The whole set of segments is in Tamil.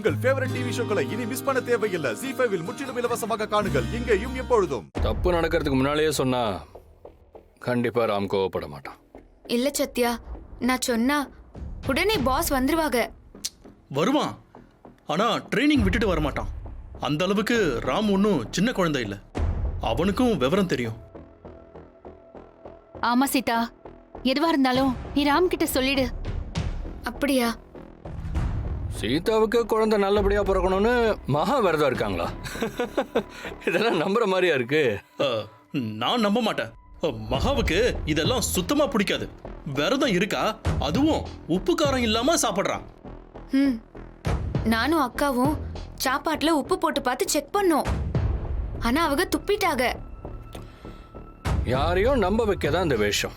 உங்கள் ஃபேவரட் டிவி ஷோக்களை இனி மிஸ் பண்ண தேவையில்லை. ZEE5 இல் முற்றிலும் இலவசமாக காணுங்கள். இங்கேயும் எப்பொழுதும். தப்பு நடக்கிறதுக்கு முன்னாலேயே சொன்னா கண்டிப்பா ராம் கோவப்பட மாட்டான். இல்ல சத்யா, நான் சொன்னா உடனே பாஸ் வந்துருவாங்க. வருவான், ஆனா ட்ரைனிங் விட்டுட்டு வரமாட்டான். அந்த அளவுக்கு ராம் ஒன்றும் சின்ன குழந்தை இல்லை, அவனுக்கும் விவரம் தெரியும். ஆமா சீதா, எதுவா இருந்தாலும் நீ ராம் கிட்ட சொல்லிடு. அப்படியா? சீதாவுக்கு குழந்தை நல்லபடியா பிறக்கணும்னு மகா விரதம் இருக்காங்களா? இதெல்லாம் நம்புற மாதிரியா இருக்கு? நான் நம்ப மாட்டேன். மகாவுக்கு இதெல்லாம் சுத்தமா பிடிக்காது. விரதம் இருக்கா, அதுவும் உப்பு காரம் இல்லாம சாப்பிடுறான். நானும் அக்காவும் சாப்பாட்டுல உப்பு போட்டு பார்த்து செக் பண்ணோம். ஆனா அவங்க துப்பிட்டாங்க. யாரையும் நம்ப வைக்கதான் இந்த வேஷம்.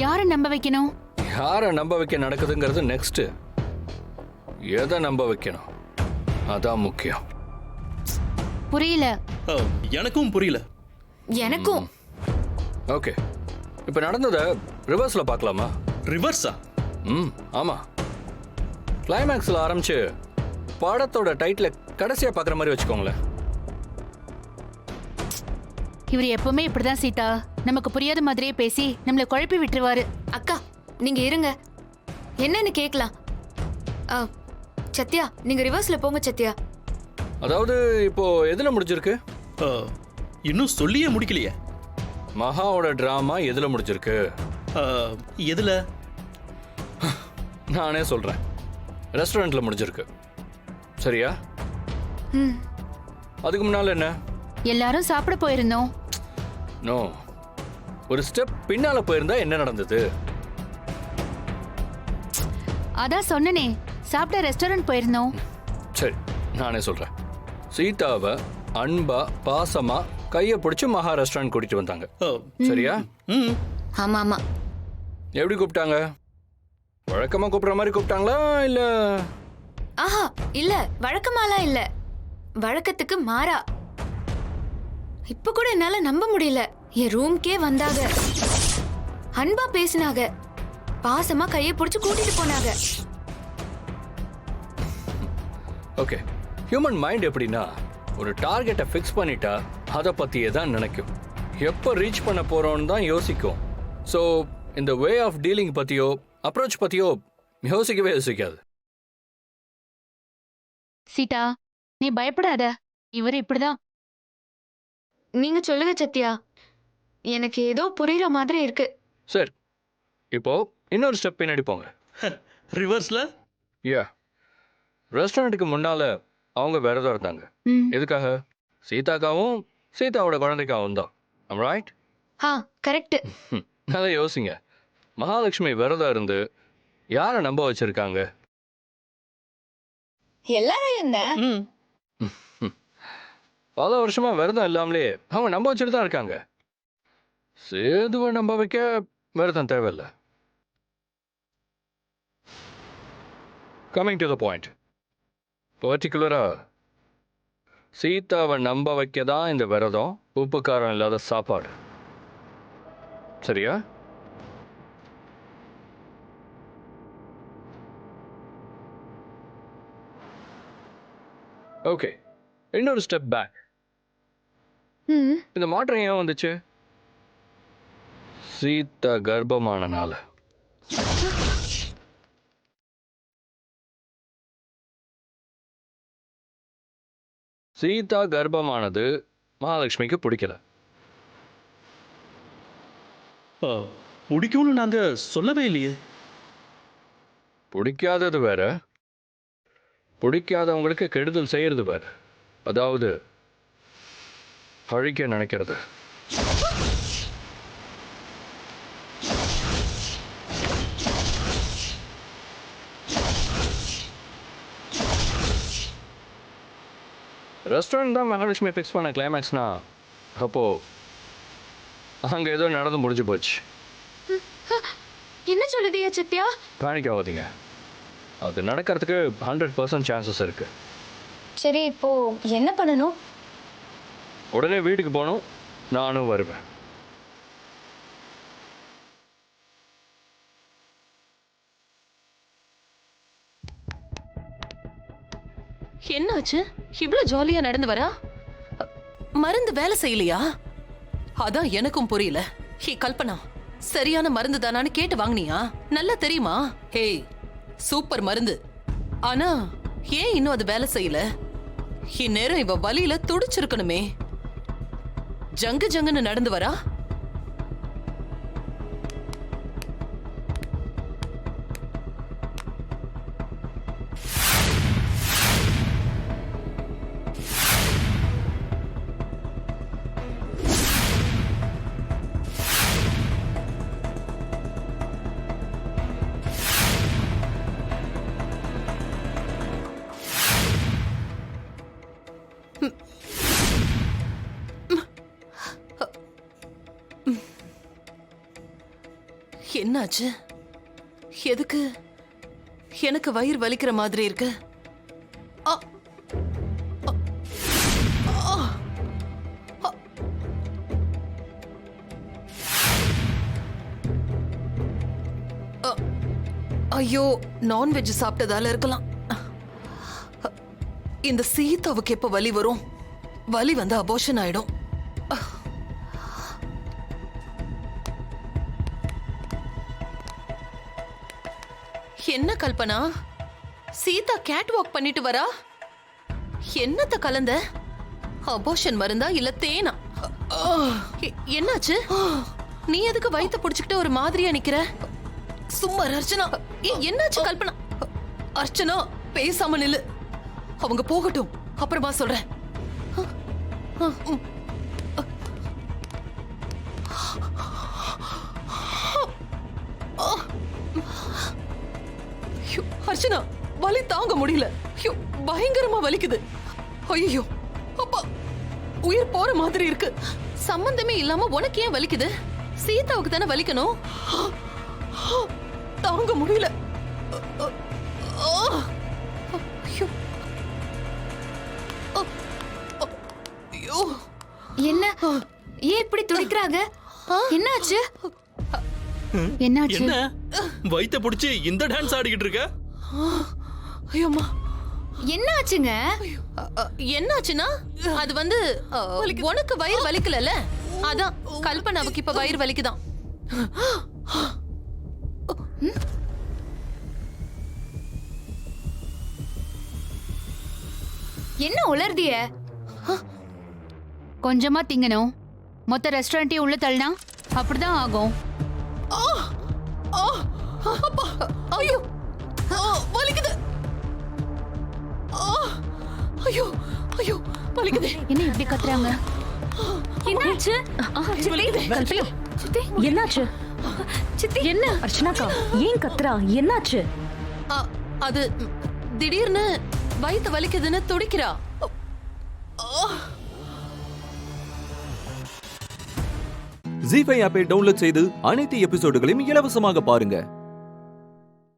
யார நம்ப வைக்கணும்? யாரை நம்ப வைக்க நடக்குதுங்கிறது நெக்ஸ்ட். எதை நம்ப வைக்கணும் அதான் முக்கியம். புரியல. எனக்கும் புரியல. எனக்கும். ஓகே, இப்ப நடந்ததை ரிவர்ஸ்ல பார்க்கலாமா? ரிவர்ஸா? ஆமா. கிளைமேக்ஸ்ல ஆரம்பிச்சு படத்தோட டைட்டில கடைசியா பார்க்குற மாதிரி வச்சுக்கோங்களேன். இவர் எப்பவுமே இப்படிதான் சீதா, நமக்கு புரியாத மாதிரியே பேசி நம்மளை குழப்பி விட்டுருவாரு. அக்கா நீங்க இருங்க, என்னன்னு கேக்கலாம். சத்யா நீங்க ரிவர்ஸ்ல போங்க. சத்யா, அதாவது இப்போ எதுல முடிஞ்சிருக்கு? இன்னும் சொல்லியே முடிக்கலையே. மகாவோட டிராமா எதுல முடிஞ்சிருக்கு? எதுல? நானே சொல்றேன், ரெஸ்டாரண்ட்ல முடிஞ்சிருக்கு. சரியா? அதுக்கு முன்னால என்ன? எல்லாரும் சாப்பிட போயிருந்தோம். நோ, ஒரு ஸ்டெப் பின்னால போயிருந்தா என்ன நடந்தது? அதான் சொன்னனே, சாப்பிட ரெஸ்டாரண்ட் போயிருந்தோம். சரி, நானே சொல்றேன். சீதாவை அன்பா பாசமா கையை பிடிச்சு மகா ரெஸ்டாரண்ட் கூட்டிட்டு வந்தாங்க. சரியா? ஆமா ஆமா. எப்படி கூப்பிட்டாங்க? வழக்கமா கூப்பிடுற மாதிரி கூப்பிட்டாங்களா இல்ல? ஆஹா இல்ல, வழக்கமாலாம் இல்ல, வழக்கத்துக்கு மாறா. இப்ப கூட என்னால நம்ப முடியல. என் ரூம்க்கே வந்தாங்க, அன்பா பேசினாங்க, பாசமா கையை பிடிச்சு கூட்டிட்டு போனாங்க. ஓகே, ஹியூமன் மைண்ட் எப்படின்னா ஒரு டார்கெட்டை ஃபிக்ஸ் பண்ணிட்டா அதை பத்தியே தான் நினைக்கும். எப்போ ரீச் பண்ண போறோம்னு தான் யோசிக்கும். ஸோ இந்த வே ஆஃப் டீலிங் பத்தியோ அப்ரோச் பத்தியோ யோசிக்கவே யோசிக்காது. சீதா நீ பயப்படாத, இவர் இப்படிதான். நீங்க சொல்லுங்க சத்யா, எனக்கு ஏதோ புரியுற மாதிரி இருக்கு. சரி, இப்போ இன்னொரு ஸ்டெப் பின்னாடி போங்க. ரிவர்ஸ்ல? யா, ரெஸ்டாரண்ட்டுக்கு முன்னால அவங்க விரதம் இருந்தாங்க. எதுக்காக? சீதாக்காவும் சீதாவோட குழந்தைக்காவும் தான். ரைட்? கரெக்ட். நல்லா யோசிங்க. மகாலட்சுமி விரதம் இருந்து யாரை நம்ப வச்சிருக்காங்க? எல்லாரும் என்ன பல வருஷமா விரதம் இல்லாமலே அவங்க நம்ப வச்சுட்டு தான் இருக்காங்க. சேதுவை நம்ப வைக்க விரதம் தேவையில்லை. கமிங் டு த பாயிண்ட், பர்டிகுலரா சீதாவை நம்ப வைக்க தான் இந்த விரதம், உப்பு காரம் இல்லாத சாப்பாடு. சரியா? ஓகே, இன்னொரு ஸ்டெப் பேக். இந்த மாற்றம் ஏன் வந்துச்சு? சீதா கர்ப்பமானனால. சீதா கர்ப்பமானது மகாலட்சுமிக்கு பிடிக்கல. பிடிக்கும்னு நாங்க சொல்லவே இல்லையே. பிடிக்காதது வேற, பிடிக்காதவங்களுக்கு கெடுதல் செய்யறது வேற. அதாவது அழிக்க நினைக்கிறது. ரெஸ்டாரண்ட் தான் மகாலட்சுமி ஃபிக்ஸ் பண்ண கிளைமேக்ஸ்னா, அப்போ அங்கே ஏதோ நடந்து முடிஞ்சு போச்சு. என்ன சொல்லுதியா சத்யா? பேனிக் ஆகாதீங்க, அது நடக்கிறதுக்கு 100% சான்சஸ் இருக்கு. சரி, இப்போ என்ன பண்ணணும்? உடனே வீட்டுக்கு போகணும், நானும் வருவேன். என்னாச்சு? இவ்ளோ ஜாலியா நடந்து வரா? மருந்து வேலை செய்யலையா? அதான் எனக்கும் புரியல. ஹே கல்பனா, சரியான மருந்து தானான்னு கேட்டு வாங்குனியா? நல்லா தெரியுமா? ஹே, சூப்பர் மருந்து. ஆனா ஏன் இன்னும் அது வேலை செய்யல? இந்நேரம் இவ வலியில துடிச்சிருக்கணுமே. ஜங்கு ஜங்குன்னு நடந்து வரா. என்னாச்சு? எதுக்கு எனக்கு வயிறு வலிக்கிற மாதிரி இருக்கு? அ, அ, அ, அ. ஐயோ, நான்வெஜ் சாப்பிட்டதால இருக்கலாம். இந்த சீதாவுக்கு எப்ப வலி வரும்? வலி வந்து அபோஷன் ஆயிடும். என்ன கல்பனா, சீதா கேட் வாக் பண்ணிட்டு வரா? என்னத்த கலந்த? அபோஷன் மருந்தா இல்ல தேனா? என்னாச்சு? நீ எதுக்கு வயித்தை புடிச்சுக்கிட்டு ஒரு மாதிரியா நிக்கிற? சும்மா அர்ச்சனா. என்னாச்சு கல்பனா? அர்ச்சனா, பேசாம நில்லு. அவங்க போகட்டும், அப்புறமா சொல்றேன். அர்ச்சனா, வலி தாங்க முடியல. பயங்கரமா வலிக்குது. ஐயோ, அப்பா, உயிர் போற மாதிரி இருக்கு. சம்பந்தமே இல்லாம உனக்கு ஏன் வலிக்குது? சீதாவுக்கு தானே வலிக்கணும். தாங்க முடியல. என்ன ஏன் இப்படி துடிக்கிறாங்க? என்னாச்சு? என்னாச்சு? என்ன வயித்தை பிடிச்சி இந்த டான்ஸ் ஆடிக்கிட்டு இருக்க? ஐயோம்மா, என்னாச்சுங்க? என்னாச்சுன்னா அது வந்து உனக்கு வயிறு வலிக்கலல்ல, அதான் கல்பனாவுக்கு இப்ப வயிறு வலிக்குதான். என்ன உளர்திய? கொஞ்சமா திங்கணும். மொத்த ரெஸ்டாரண்ட்டையும் உள்ள தள்ளினா அப்படிதான் ஆகும். ஐயோ, வலிக்குது. ஐயோ ஐயோ, வலிக்குது. என்ன இப்படி கத்துறாங்க? என்னாச்சு? கல்பனா, என்னாச்சு? என்ன அர்ச்சனாக்கா, ஏன் கத்துறா? என்னாச்சு? அது திடீர்னு வயித்து வலிக்குதுன்னு துடிக்கிறா. ஜீ5 ஆப்பை டவுன்லோட் செய்து அனைத்து எபிசோடுகளையும் இலவசமாக பாருங்க.